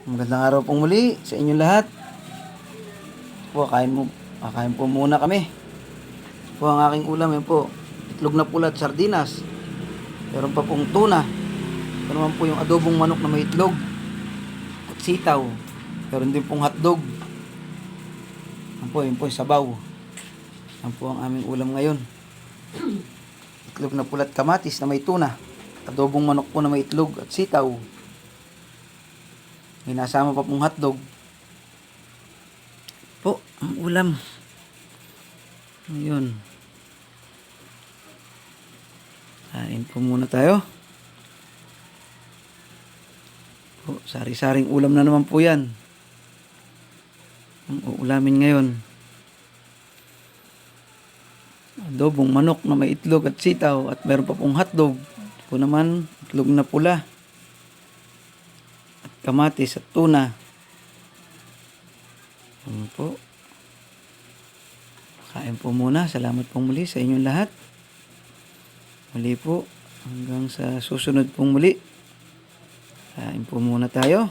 Magandang araw pong muli sa inyong lahat. Kakain po muna kami. Po ang aking ulam, yan po. Itlog na pula at sardinas. Meron pa pong tuna. Ito naman po yung adobong manok na may itlog at sitaw. Meron din pong hotdog. Yun po yung sabaw. Yan po ang aming ulam ngayon. Itlog na pula at kamatis na may tuna. Adobong manok po na may itlog at sitaw. May nasama pa pong hotdog. Po, ang ulam. Ayun. Kain po muna tayo. Po, sari-saring ulam na naman po yan. Ang uulamin ngayon. Adobong manok na may itlog at sitaw at meron pa pong hotdog. Ito po naman, itlog na pula. Kamatis at tuna. Ano po. Kain po muna. Salamat pong muli sa inyong lahat. Muli po. Hanggang sa susunod pong muli. Kain po muna tayo.